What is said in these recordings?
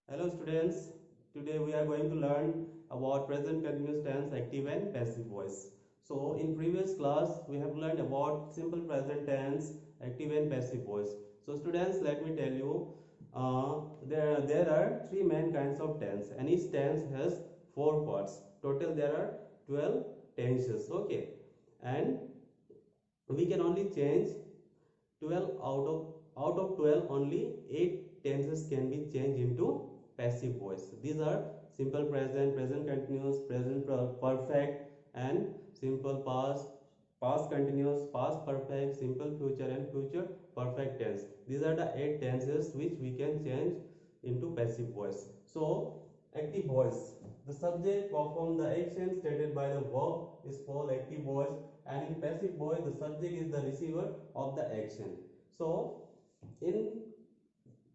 Hello students, today we are going to learn about present continuous tense, active and passive voice. So in previous class we have learned about simple present tense, active and passive voice. So students, let me tell you, there are three main kinds of tense and each tense has four parts. Total there are 12 tenses, okay, and we can only change 12 out of 12, only 8 tenses can be changed into passive voice. These are simple present, present continuous, present perfect, and simple past, past continuous, past perfect, simple future, and future perfect tense. These are the 8 tenses which we can change into passive voice. So active voice, the subject perform the action stated by the verb is called active voice, and in passive voice the subject is the receiver of the action. So in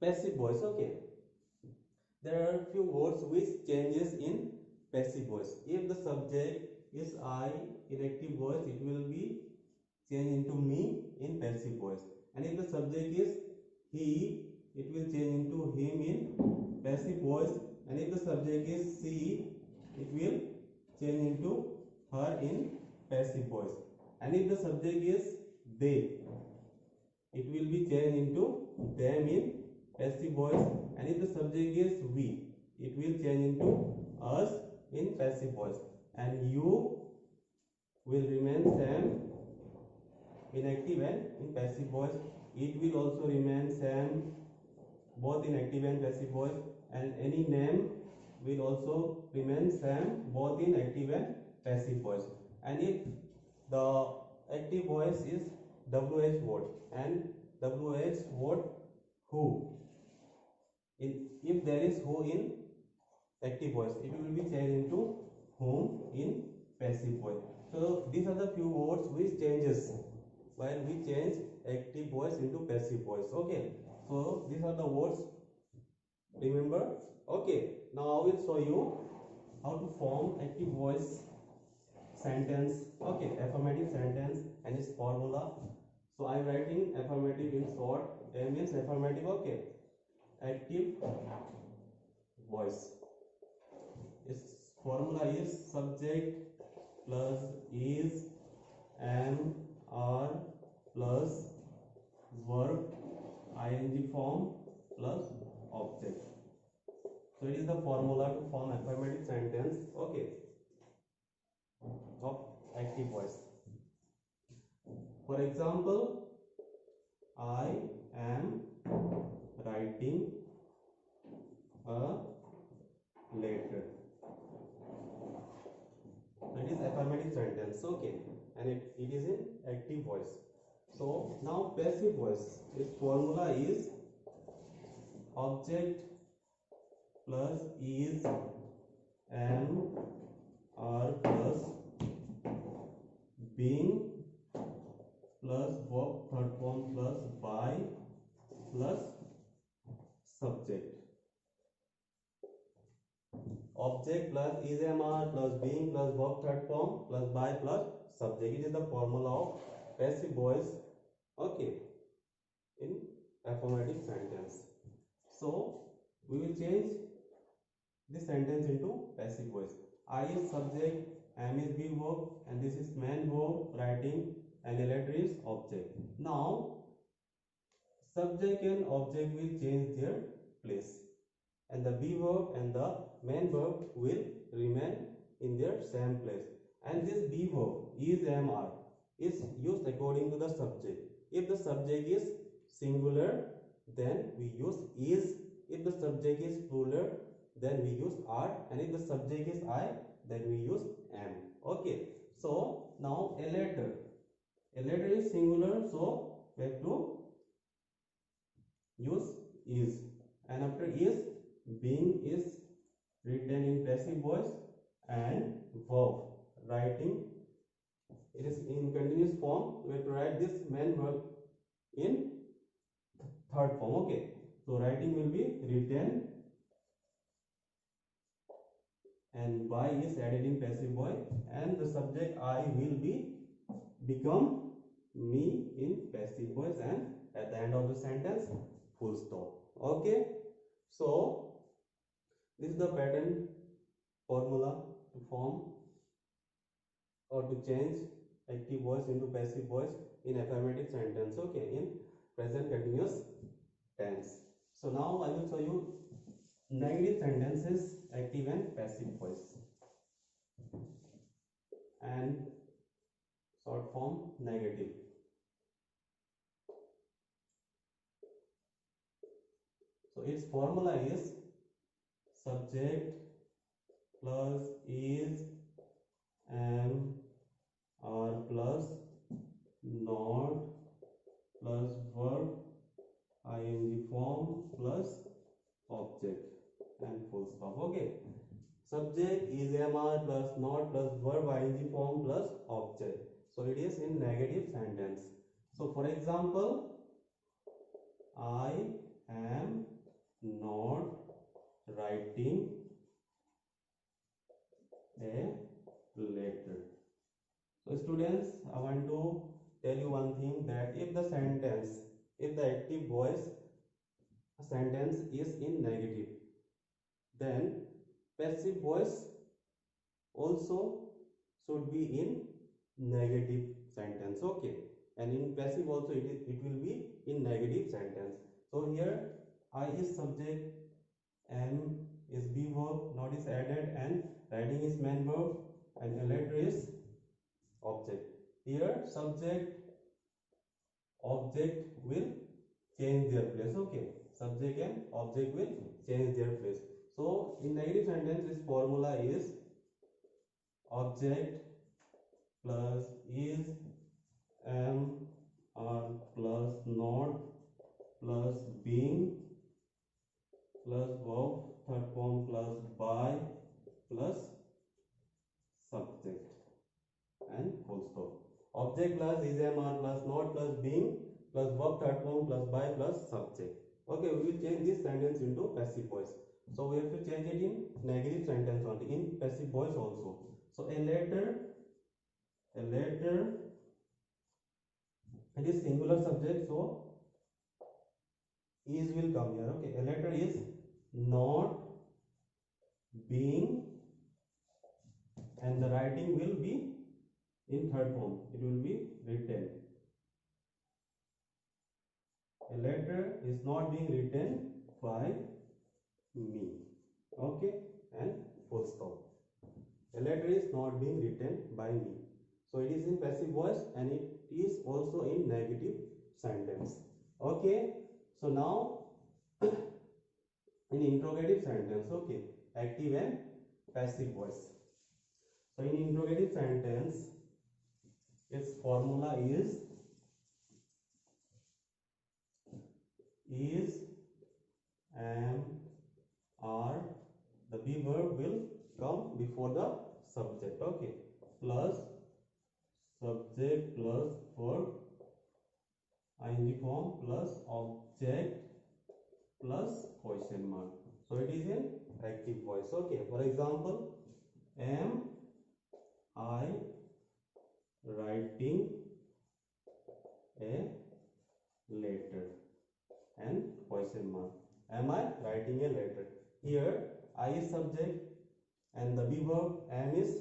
passive voice, okay, there are few words which changes in passive voice. If the subject is I in active voice, it will be changed into me in passive voice, and if the subject is he, it will change into him in passive voice, and if the subject is she, it will change into her in passive voice, and if the subject is they, it will be changed into them in passive voice, and if the subject is we, it will change into us in passive voice, and you will remain same in active and in passive voice. It will also remain same both in active and passive voice, and any name will also remain same both in active and passive voice. And if the active voice is WH word and WH word who, if there is who in active voice, it will be changed into whom in passive voice. So these are the few words which changes while we change active voice into passive voice. Okay, so these are the words, remember. Okay, now I will show you how to form active voice sentence. Okay, affirmative sentence and its formula. So I am writing affirmative in short. A means affirmative. Okay, active voice, its formula is subject plus is, am, are plus verb ing form plus object. So it is the formula to form affirmative sentence, okay, of active voice. For example, I am writing a letter. That is affirmative sentence, okay, and it is in active voice. So now passive voice, its formula is object plus is, am, are plus being plus verb third form plus by plus subject. Object plus is, am, are plus being plus verb third form plus by plus subject. It is the formula of passive voice, okay, in affirmative sentence. So we will change this sentence into passive voice. I is subject, am is be verb, and this is main verb writing, and the letter is object. Now subject and object will change their place, and the be verb and the main verb will remain in their same place. And this be verb is, am, are is used according to the subject. If the subject is singular, then we use is. If the subject is plural, then we use are, and if the subject is I, then we use am. Okay, so now a letter is singular, so we have to use is, and after is, being is written in passive voice, and verb writing, it is in continuous form. We have to write this main verb in third form. Okay, so writing will be written, and by is added in passive voice, and the subject I will be become me in passive voice, and at the end of the sentence full stop. Okay, so This is the pattern formula to form or to change active voice into passive voice in affirmative sentence, okay, in present continuous tense. So now I will show you negative sentences, active and passive voice, and short form negative. So its formula is subject plus is, am, are plus not plus verb ing form plus object and full stop, okay. Subject is, am, are plus not plus verb ing form plus object. So it is in negative sentence. So for example, I am not writing a letter. So students, I want to tell you one thing, that if the active voice sentence is in negative, then passive voice also should be in negative sentence, okay, and in passive also it will be in negative sentence. So here I is subject, am is be verb, not is added, and writing is main verb, and a letter is object. Here subject object will change their place, okay, subject and object will change their place. So in negative sentence this formula is object plus is, am, are plus not plus being plus verb third form plus by plus subject and full stop. Object plus is, am, are plus not plus being plus verb third form plus by plus subject. Okay, we will change this sentence into passive voice. So we have to change it in negative sentence only, in passive voice also. So a letter, it is singular subject, so is will come here, okay. A letter is not being, and the writing will be in third form, it will be written. A letter is not being written by me, okay, and full stop. A letter is not being written by me. So it is in passive voice and it is also in negative sentence, okay. So now in interrogative sentence, okay, active and passive voice. So in interrogative sentence its formula is, am, are, the be verb will come before the subject, okay, plus subject plus verb ing form plus object plus question mark. So it is in active voice, okay. For example, am I writing a letter and question mark. Am I writing a letter? Here I is subject and the be verb am is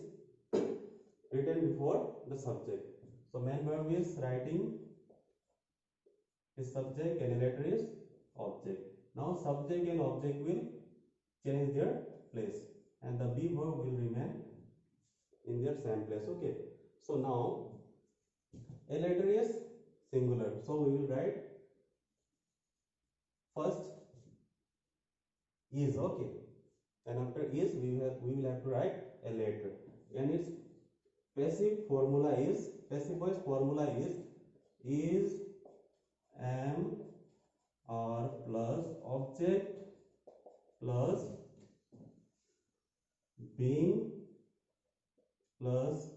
written before the subject. So main verb is writing is subject and a letter is object. Now subject and object will change their place and the be verb will remain in their same place, okay. So now a letter is singular, so we will write first is, okay, and after is we will have to write a letter, and its passive voice formula is, am, are plus object plus being plus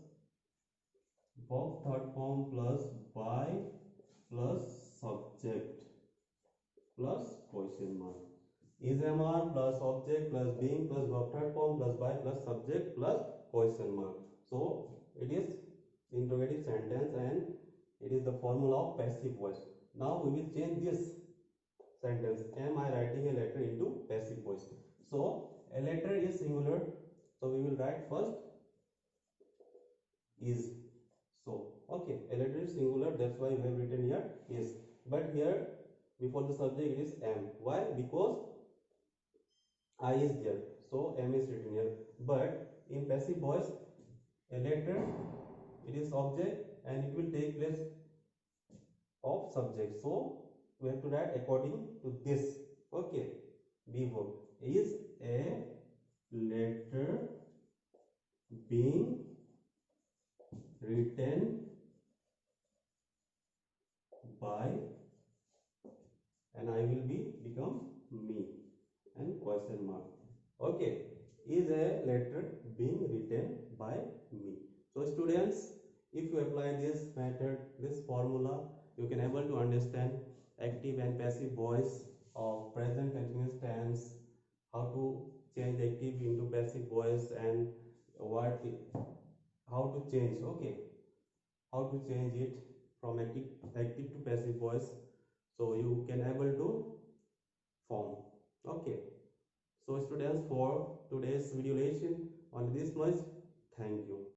verb third form plus by plus subject plus question mark. Is, am, are plus object plus being plus verb third form plus by plus subject plus question mark. So it is interrogative sentence and it is the formula of passive voice. Now we will change this sentence, am I writing a letter, into passive voice. So a letter is singular, so we will write first is. So okay, a letter is singular, that's why we have written here is. But here before the subject it is am. Why? Because I is there, so am is written here. But in passive voice, a letter, it is object and it will take place of subject, so we have to write according to this. Okay, be verb is a letter being written by, and I will be become me and question mark. Okay, is a letter being written by me. So students, if you apply this method, this formula, you can able to understand active and passive voice of present continuous tense, how to change active into passive voice, and how to change, okay, how to change it from active to passive voice, so you can able to form. Okay, so students, for today's video lesson on this much, thank you.